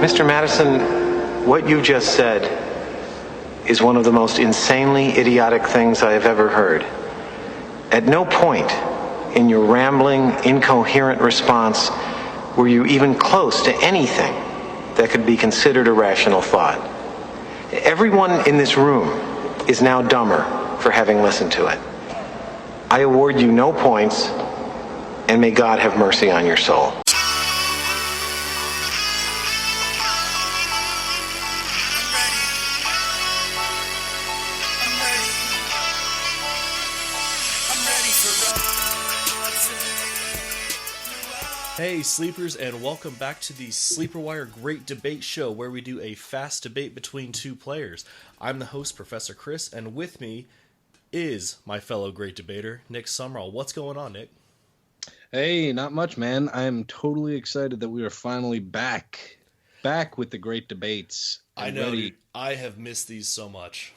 Mr. Madison, what you just said is one of the most insanely idiotic things I have ever heard. At no point in your rambling, incoherent response were you even close to anything that could be considered a rational thought. Everyone in this room is now dumber for having listened to it. I award you no points, and may God have mercy on your soul. Hey sleepers, and welcome back to the Sleeper Wire Great Debate Show, where we do a fast debate between two players. I'm the host, Professor Chris, and with me is my fellow great debater, Nick Summerall. What's going on, Nick? Hey, not much, man. I'm totally excited that we are finally back with the great debates. I know, dude, I have missed these so much.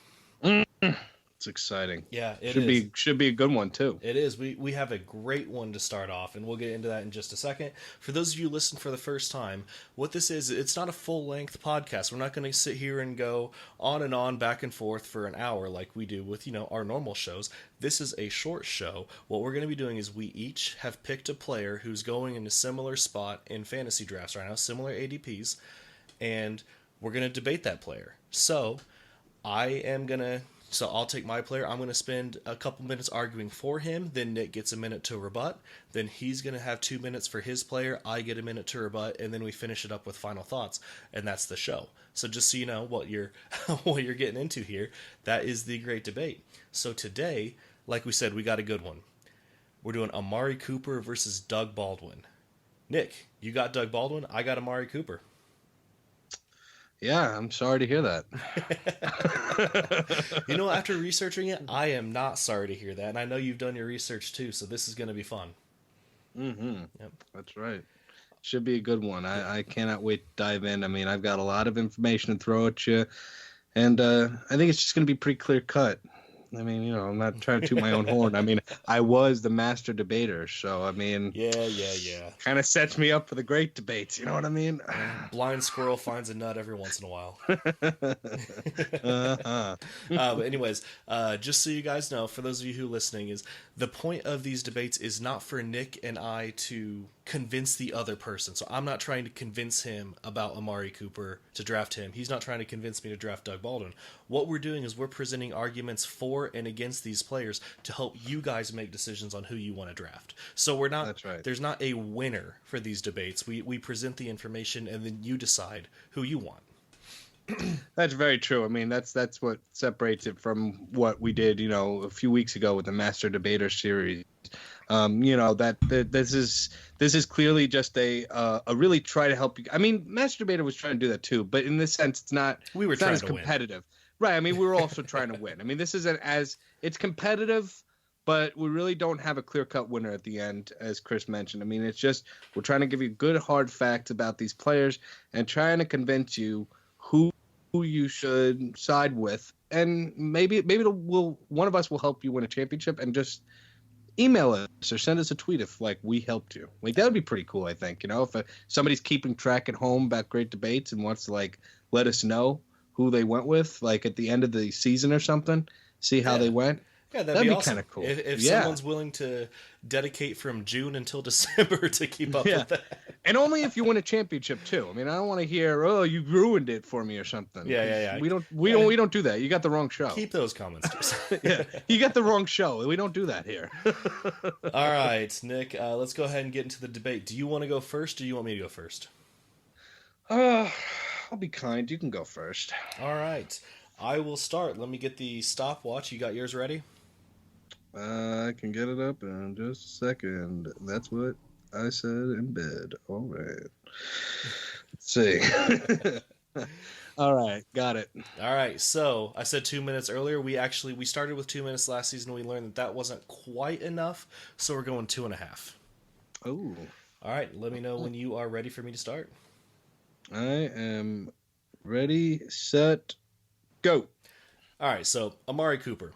It's exciting. Yeah, it should be a good one too. It is. We have a great one to start off, and we'll get into that in just a second. For those of you listening for the first time, what this is, it's not a full-length podcast. We're not going to sit here and go on and on, back and forth for an hour like we do with, our normal shows. This is a short show. What we're going to be doing is we each have picked a player who's going in a similar spot in fantasy drafts right now, similar ADPs, and we're going to debate that player. So I'll take my player. I'm going to spend a couple minutes arguing for him. Then Nick gets a minute to rebut. Then he's going to have 2 minutes for his player. I get a minute to rebut, and then we finish it up with final thoughts, and that's the show. So just so you know what you're getting into here, that is the great debate. So today, like we said, we got a good one. We're doing Amari Cooper versus Doug Baldwin. Nick, you got Doug Baldwin. I got Amari Cooper. Yeah, I'm sorry to hear that. After researching it, I am not sorry to hear that. And I know you've done your research too, so this is going to be fun. Mm-hmm. Yep. That's right. Should be a good one. I cannot wait to dive in. I mean, I've got a lot of information to throw at you, and I think it's just going to be pretty clear cut. I mean, I'm not trying to toot my own horn. I mean, I was the master debater, so I mean, yeah. Kind of sets me up for the great debates. You know what I mean? Blind squirrel finds a nut every once in a while. Uh-huh. But anyways, just so you guys know, for those of you who are listening, is the point of these debates is not for Nick and I to convince the other person. So I'm not trying to convince him about Amari Cooper to draft him. He's not trying to convince me to draft Doug Baldwin. What we're doing is we're presenting arguments for and against these players to help you guys make decisions on who you want to draft. So we're not, That's right. There's not a winner for these debates. We present the information and then you decide who you want. That's very true. I mean, that's what separates it from what we did, a few weeks ago with the Master Debater series. This is clearly just a really try to help you. I mean, Master Debater was trying to do that too, but in this sense, it's not. We were it's trying not as to competitive, right? I mean, we were also trying to win. I mean, this isn't as it's competitive, but we really don't have a clear-cut winner at the end, as Chris mentioned. I mean, it's just we're trying to give you good, hard facts about these players and trying to convince you who you should side with, and maybe one of us will help you win a championship. And just email us or send us a tweet if we helped you. That would be pretty cool, I think. If somebody's keeping track at home about great debates and wants to let us know who they went with, at the end of the season or something, see how they went. Yeah, that'd be awesome. Kind of cool. If someone's willing to dedicate from June until December to keep up with that. And only if you win a championship too. I mean, I don't want to hear, "Oh, you ruined it for me" or something. Yeah. We don't do that. You got the wrong show. Keep those comments. Yeah, you got the wrong show. We don't do that here. All right, Nick. Let's go ahead and get into the debate. Do you want to go first, or do you want me to go first? I'll be kind. You can go first. All right. I will start. Let me get the stopwatch. You got yours ready? I can get it up in just a second. That's what I said in bed. All right. Let's see. All right. Got it. All right. So I said 2 minutes earlier. We started with 2 minutes last season. We learned that wasn't quite enough. So we're going 2.5. Oh. All right. Let me know when you are ready for me to start. I am ready, set, go. All right. So Amari Cooper.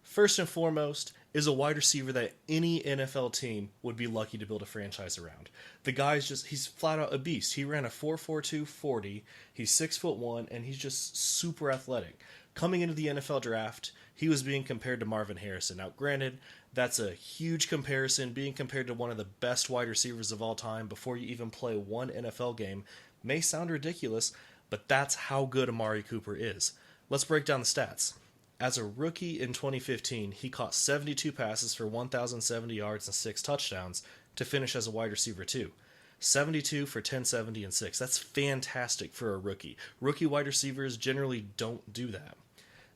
First and foremost, is a wide receiver that any NFL team would be lucky to build a franchise around. The guy's he's flat out a beast. He ran a 4.42 40. He's 6'1", and he's just super athletic. Coming into the NFL draft, he was being compared to Marvin Harrison. Now, granted, that's a huge comparison. Being compared to one of the best wide receivers of all time before you even play one NFL game may sound ridiculous, but that's how good Amari Cooper is. Let's break down the stats. As a rookie in 2015, he caught 72 passes for 1,070 yards and 6 touchdowns to finish as a wide receiver too. 72 for 1,070 and 6. That's fantastic for a rookie. Rookie wide receivers generally don't do that.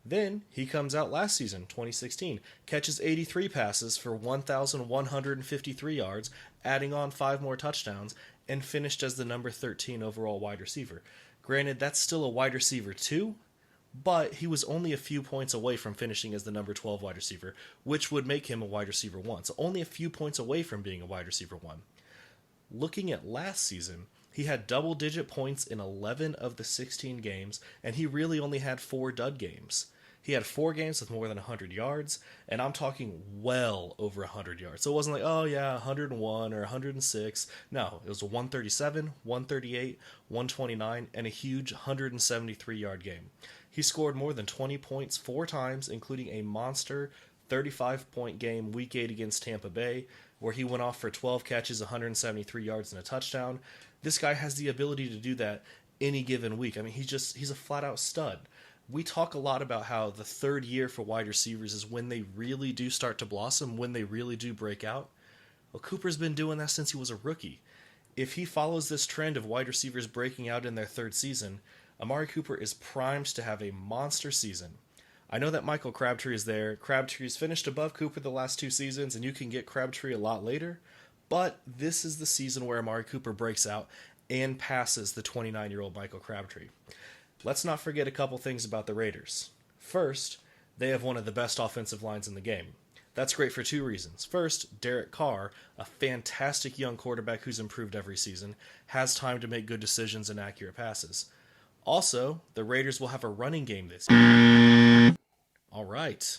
Then he comes out last season, 2016, catches 83 passes for 1,153 yards, adding on 5 more touchdowns, and finished as the number 13 overall wide receiver. Granted, that's still a wide receiver too, but he was only a few points away from finishing as the number 12 wide receiver, which would make him a wide receiver 1. So only a few points away from being a wide receiver 1. Looking at last season, he had double-digit points in 11 of the 16 games, and he really only had 4 dud games. He had 4 games with more than 100 yards, and I'm talking well over 100 yards. So it wasn't like, oh yeah, 101 or 106. No, it was a 137, 138, 129, and a huge 173-yard game. He scored more than 20 points 4 times, including a monster 35-point game Week 8 against Tampa Bay, where he went off for 12 catches, 173 yards, and a touchdown. This guy has the ability to do that any given week. I mean, he's a flat-out stud. We talk a lot about how the third year for wide receivers is when they really do start to blossom, when they really do break out. Well, Cooper's been doing that since he was a rookie. If he follows this trend of wide receivers breaking out in their third season, Amari Cooper is primed to have a monster season. I know that Michael Crabtree is there. Crabtree's finished above Cooper the last 2 seasons, and you can get Crabtree a lot later, but this is the season where Amari Cooper breaks out and passes the 29-year-old Michael Crabtree. Let's not forget a couple things about the Raiders. First, they have one of the best offensive lines in the game. That's great for 2 reasons. First, Derek Carr, a fantastic young quarterback who's improved every season, has time to make good decisions and accurate passes. Also, the Raiders will have a running game this year. All right.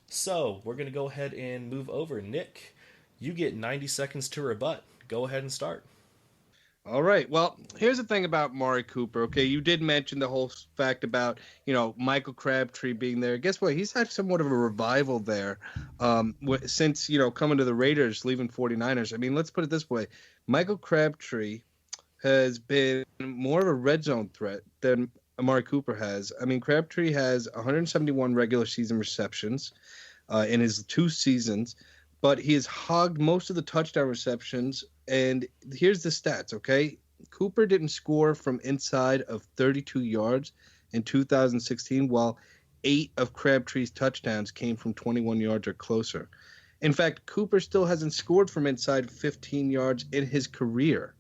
So, we're going to go ahead and move over. Nick, you get 90 seconds to rebut. Go ahead and start. All right. Well, here's the thing about Amari Cooper. Okay, you did mention the whole fact about, Michael Crabtree being there. Guess what? He's had somewhat of a revival there since, coming to the Raiders, leaving 49ers. I mean, let's put it this way. Michael Crabtree has been more of a red zone threat than Amari Cooper has. I mean, Crabtree has 171 regular season receptions in his 2 seasons, but he has hogged most of the touchdown receptions. And here's the stats, okay? Cooper didn't score from inside of 32 yards in 2016, while 8 of Crabtree's touchdowns came from 21 yards or closer. In fact, Cooper still hasn't scored from inside 15 yards in his career.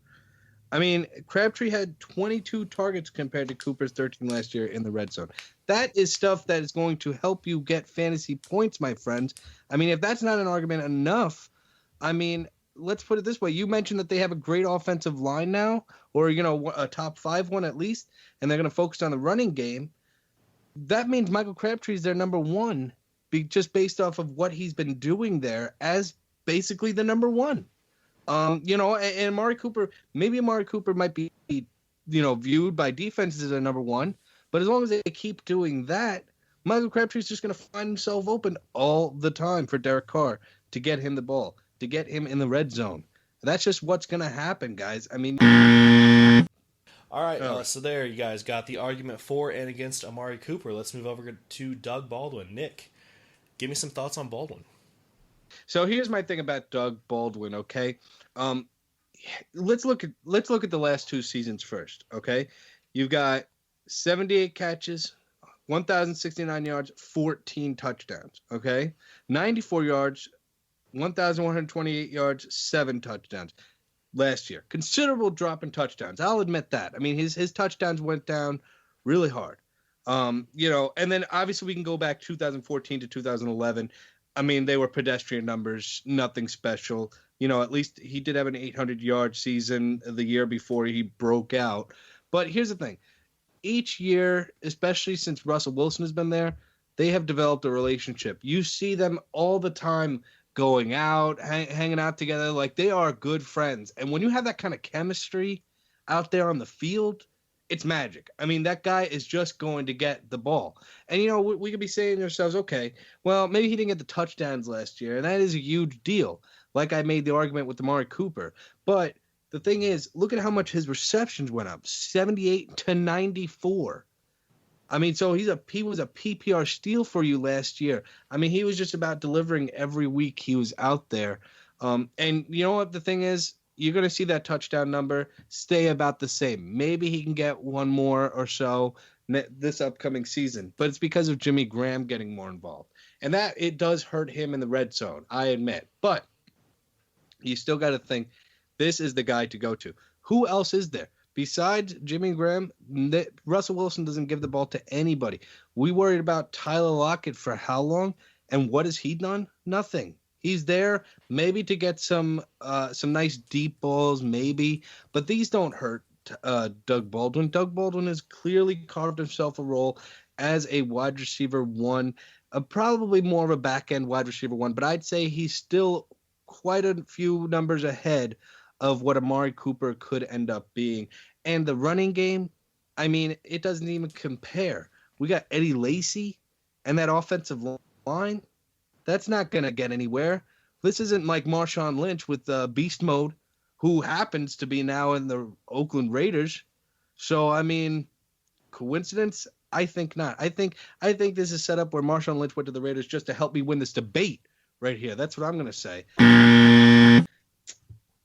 I mean, Crabtree had 22 targets compared to Cooper's 13 last year in the red zone. That is stuff that is going to help you get fantasy points, my friends. I mean, if that's not an argument enough, I mean, let's put it this way. You mentioned that they have a great offensive line now, or, a top 5 one at least, and they're going to focus on the running game. That means Michael Crabtree is their number 1, just based off of what he's been doing there as basically the number 1. And Amari Cooper, maybe Amari Cooper might be, viewed by defenses as a number 1, but as long as they keep doing that, Michael Crabtree is just going to find himself open all the time for Derek Carr to get him the ball, to get him in the red zone. That's just what's going to happen, guys. I mean, all right, so there you guys got the argument for and against Amari Cooper. Let's move over to Doug Baldwin. Nick, give me some thoughts on Baldwin. So here's my thing about Doug Baldwin, okay? Let's look at the last 2 seasons first, okay? You've got 78 catches, 1,069 yards, 14 touchdowns, okay? 94 yards, 1,128 yards, 7 touchdowns last year. Considerable drop in touchdowns. I'll admit that. I mean, his touchdowns went down really hard. And then obviously we can go back 2014 to 2011. I mean, they were pedestrian numbers, nothing special. At least he did have an 800-yard season the year before he broke out. But here's the thing. Each year, especially since Russell Wilson has been there, they have developed a relationship. You see them all the time going out, hanging out together. Like, they are good friends. And when you have that kind of chemistry out there on the field, it's magic. I mean, that guy is just going to get the ball. And, we could be saying to ourselves, okay, well, maybe he didn't get the touchdowns last year, and that is a huge deal. Like I made the argument with Amari Cooper. But the thing is, look at how much his receptions went up, 78 to 94. I mean, so he was a PPR steal for you last year. I mean, he was just about delivering every week he was out there. And you know what the thing is? You're going to see that touchdown number stay about the same. Maybe he can get one more or so this upcoming season, but it's because of Jimmy Graham getting more involved. And that it does hurt him in the red zone, I admit. But you still got to think this is the guy to go to. Who else is there? Besides Jimmy Graham, Russell Wilson doesn't give the ball to anybody. We worried about Tyler Lockett for how long? And what has he done? Nothing. He's there maybe to get some nice deep balls, maybe. But these don't hurt Doug Baldwin. Doug Baldwin has clearly carved himself a role as a wide receiver one, probably more of a back-end wide receiver one. But I'd say he's still quite a few numbers ahead of what Amari Cooper could end up being. And the running game, I mean, it doesn't even compare. We got Eddie Lacy and that offensive line. That's not going to get anywhere. This isn't like Marshawn Lynch with Beast Mode, who happens to be now in the Oakland Raiders. So, I mean, coincidence? I think not. I think this is set up where Marshawn Lynch went to the Raiders just to help me win this debate right here. That's what I'm going to say.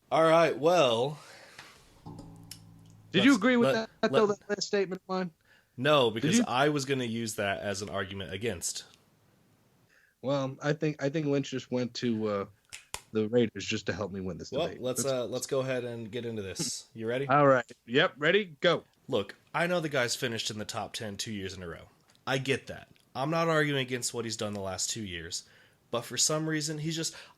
All right, well. Did you agree with that last statement of mine? No, because I was going to use that as an argument against. Well, I think Lynch just went to the Raiders just to help me win this debate. Let's go ahead and get into this. You ready? All right. Yep, ready? Go. Look, I know the guy's finished in the top 10 2 years in a row. I get that. I'm not arguing against what he's done the last 2 years. But for some reason,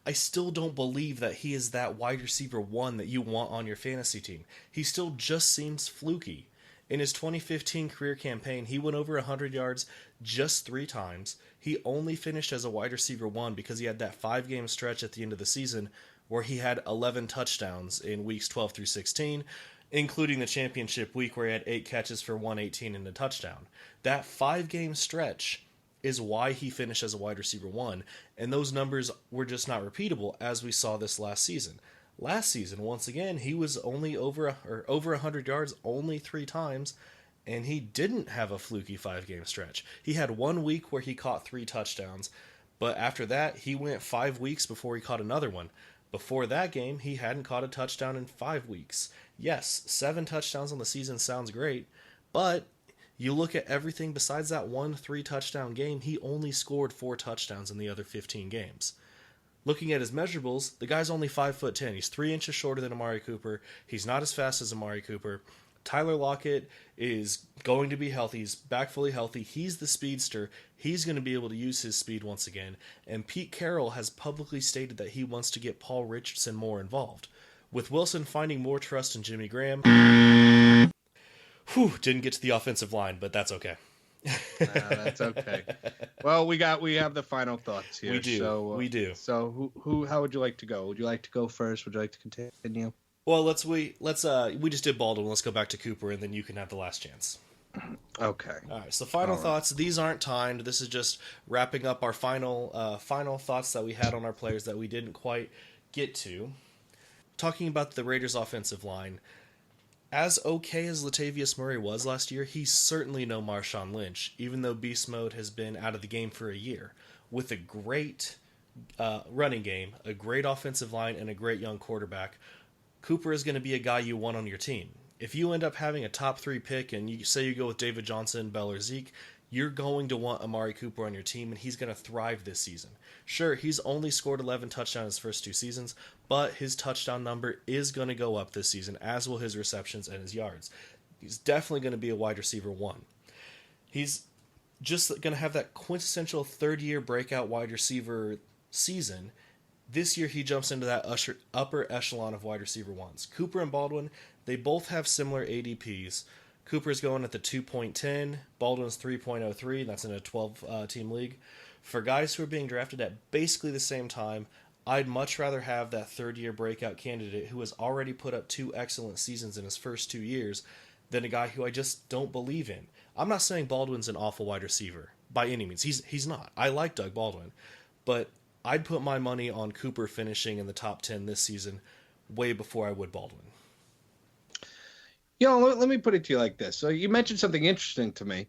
I still don't believe that he is that wide receiver one that you want on your fantasy team. He still just seems fluky. In his 2015 career campaign, he went over 100 yards just 3 times. He only finished as a wide receiver one because he had that 5-game stretch at the end of the season where he had 11 touchdowns in weeks 12 through 16, including the championship week where he had 8 catches for 118 and a touchdown. That 5-game stretch is why he finished as a wide receiver one, and those numbers were just not repeatable as we saw this last season. Last season, once again, he was only over 100 yards only 3 times, and he didn't have a fluky 5-game stretch. He had 1 week where he caught 3 touchdowns, but after that, he went 5 weeks before he caught another one. Before that game, he hadn't caught a touchdown in 5 weeks. Yes, 7 touchdowns on the season sounds great, but you look at everything besides that 1 3-touchdown game, he only scored 4 touchdowns in the other 15 games. Looking at his measurables, the guy's only 5'10". He's 3 inches shorter than Amari Cooper. He's not as fast as Amari Cooper. Tyler Lockett is going to be healthy. He's back fully healthy. He's the speedster. He's going to be able to use his speed once again. And Pete Carroll has publicly stated that he wants to get Paul Richardson more involved. With Wilson finding more trust in Jimmy Graham, didn't get to the offensive line, but that's okay. That's okay. Well, we have the final thoughts here. We do. So how would you like to go? Would you like to go first? Would you like to continue? Well, we just did Baldwin. Let's go back to Cooper, and then you can have the last chance. Okay. All right. So final thoughts. These aren't timed. This is just wrapping up our final thoughts that we had on our players that we didn't quite get to. Talking about the Raiders' offensive line. As okay as Latavius Murray was last year, he's certainly no Marshawn Lynch, even though Beast Mode has been out of the game for a year. With a great running game, a great offensive line, and a great young quarterback, Cooper is going to be a guy you want on your team. If you end up having a top 3 pick and you say you go with David Johnson, Bell, or Zeke, you're going to want Amari Cooper on your team, and he's going to thrive this season. Sure, he's only scored 11 touchdowns his first 2 seasons, but his touchdown number is going to go up this season, as will his receptions and his yards. He's definitely going to be a wide receiver one. He's just going to have that quintessential third-year breakout wide receiver season. This year, he jumps into that upper echelon of wide receiver ones. Cooper and Baldwin, they both have similar ADPs. Cooper's going at the 2.10. Baldwin's 3.03. That's in a 12-team league. For guys who are being drafted at basically the same time, I'd much rather have that third-year breakout candidate who has already put up 2 excellent seasons in his first 2 years than a guy who I just don't believe in. I'm not saying Baldwin's an awful wide receiver by any means. He's not. I like Doug Baldwin, but I'd put my money on Cooper finishing in the top 10 this season way before I would Baldwin. Let me put it to you like this. So you mentioned something interesting to me.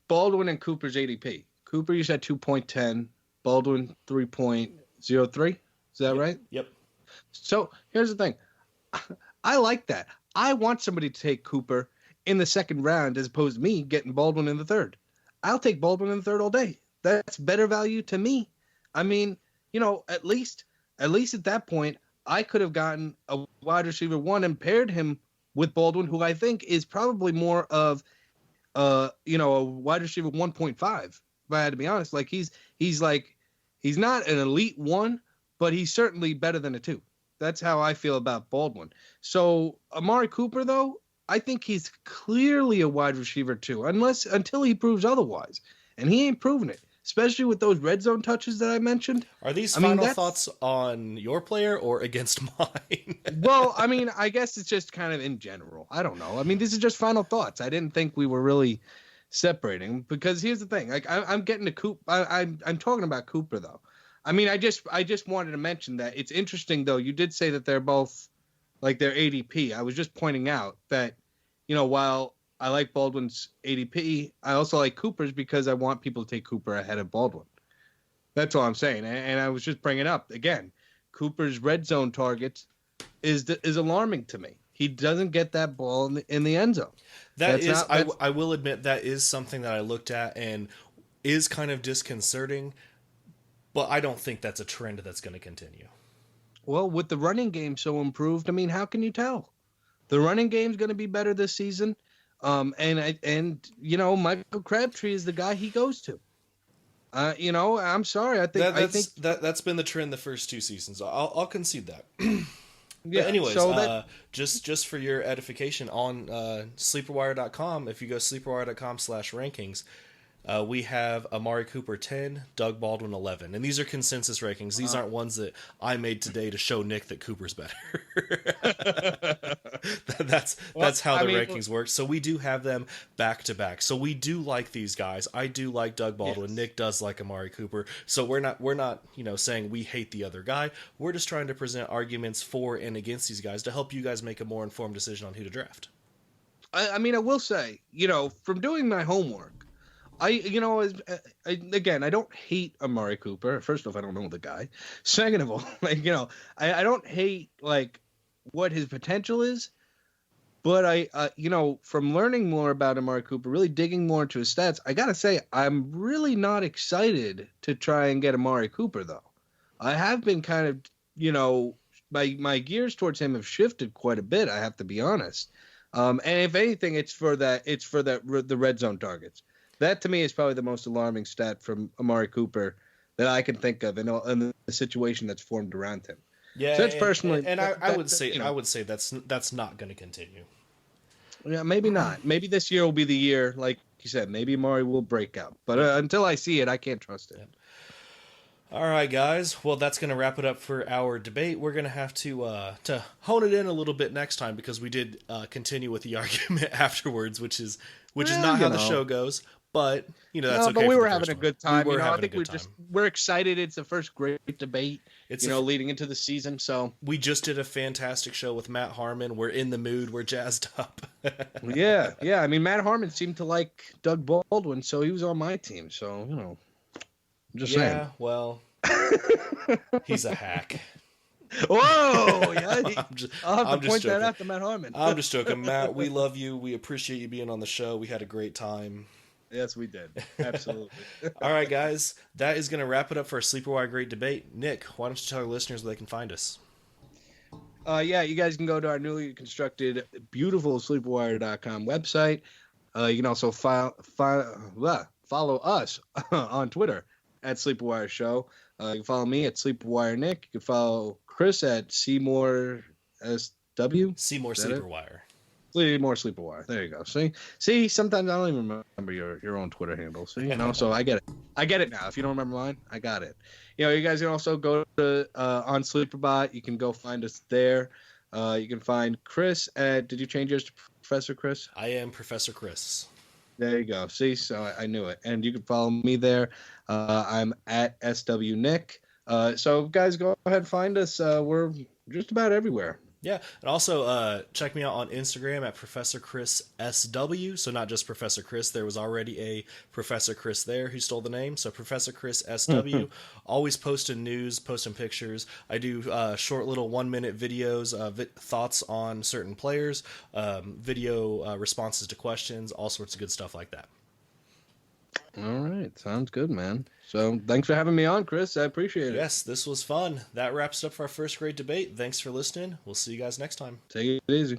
Baldwin and Cooper's ADP. Cooper, you said 2.10. Baldwin, 3.03. Is that right? Yep. So here's the thing. I like that. I want somebody to take Cooper in the second round as opposed to me getting Baldwin in the third. I'll take Baldwin in the third all day. That's better value to me. I mean, at least at that point, I could have gotten a wide receiver 1 and paired him with Baldwin, who I think is probably more of, a wide receiver 1.5. If I had to be honest, like he's not an elite 1, but he's certainly better than a 2. That's how I feel about Baldwin. So Amari Cooper, though, I think he's clearly a wide receiver 2, until he proves otherwise, and he ain't proven it. Especially with those red zone touches that I mentioned. Are these final thoughts on your player or against mine? Well, I guess it's just kind of in general. I don't know. This is just final thoughts. I didn't think we were really separating, because here's the thing. Like I'm getting to Cooper. I'm talking about Cooper though. I just wanted to mention that it's interesting though. You did say that they're both like their ADP. I was just pointing out that while I like Baldwin's ADP, I also like Cooper's because I want people to take Cooper ahead of Baldwin. That's all I'm saying. And I was just bringing up, again, Cooper's red zone targets is alarming to me. He doesn't get that ball in the end zone. I will admit that is something that I looked at and is kind of disconcerting, but I don't think that's a trend that's going to continue. Well, with the running game so improved, how can you tell? The running game's going to be better this season. Michael Crabtree is the guy he goes to. I'm sorry. I think that's been the trend the first 2 seasons. I'll concede that. Yeah. But anyways, just for your edification, on sleeperwire.com, if you go sleeperwire.com/rankings, we have Amari Cooper 10, Doug Baldwin 11. And these are consensus rankings. These aren't ones that I made today to show Nick that Cooper's better. That's how the rankings work. So we do have them back to back. So we do like these guys. I do like Doug Baldwin. Yes. Nick does like Amari Cooper. So we're not saying we hate the other guy. We're just trying to present arguments for and against these guys to help you guys make a more informed decision on who to draft. I will say, from doing my homework, I don't hate Amari Cooper. First off, I don't know the guy. Second of all, I don't hate what his potential is, but from learning more about Amari Cooper, really digging more into his stats, I gotta say I'm really not excited to try and get Amari Cooper though. I have been kind of, my gears towards him have shifted quite a bit. I have to be honest. And if anything, it's for the red zone targets. That, to me, is probably the most alarming stat from Amari Cooper that I can think of in the situation that's formed around him. Yeah, so that's personally, and I would say that's not going to continue. Yeah, maybe not. Maybe this year will be the year, like you said. Maybe Amari will break out, but until I see it, I can't trust it. All right, guys. Well, that's going to wrap it up for our debate. We're going to have to hone it in a little bit next time because we did continue with the argument afterwards, which is not how the show goes. But that's okay. But we were having a good time. I think we're excited. It's the first great debate. It's leading into the season. So we just did a fantastic show with Matt Harmon. We're in the mood. We're jazzed up. yeah. Matt Harmon seemed to like Doug Baldwin, so he was on my team. So I'm just saying. Yeah. Well, he's a hack. Whoa! Yeah, I'll have to point joking. that out to Matt Harmon. I'm just joking, Matt. We love you. We appreciate you being on the show. We had a great time. Yes, we did. Absolutely. All right, guys. That is going to wrap it up for a Sleeper Wire Great Debate. Nick, why don't you tell our listeners where they can find us? You guys can go to our newly constructed, beautiful sleeperwire.com website. You can also follow us on Twitter at Sleeperwire Show. You can follow me at Sleeperwire Nick. You can follow Chris at Seymour SW. Seymour Sleeperwire. Sleepawire. There you go. See. Sometimes I don't even remember your own Twitter handle. See, so I get it. I get it now. If you don't remember mine, I got it. You guys can also go to on Sleeperbot. You can go find us there. You can find Chris at. Did you change yours to Professor Chris? I am Professor Chris. There you go. See, so I knew it. And you can follow me there. I'm at SW Nick. So guys, go ahead and find us. We're just about everywhere. Yeah, and also check me out on Instagram at Professor Chris SW. So not just Professor Chris. There was already a Professor Chris there who stole the name. So Professor Chris SW. Always posting news, posting pictures. I do short little 1-minute videos, thoughts on certain players, video responses to questions, all sorts of good stuff like that. All right. Sounds good, man. So thanks for having me on, Chris. I appreciate it. Yes, this was fun. That wraps up our first grade debate. Thanks for listening. We'll see you guys next time. Take it easy.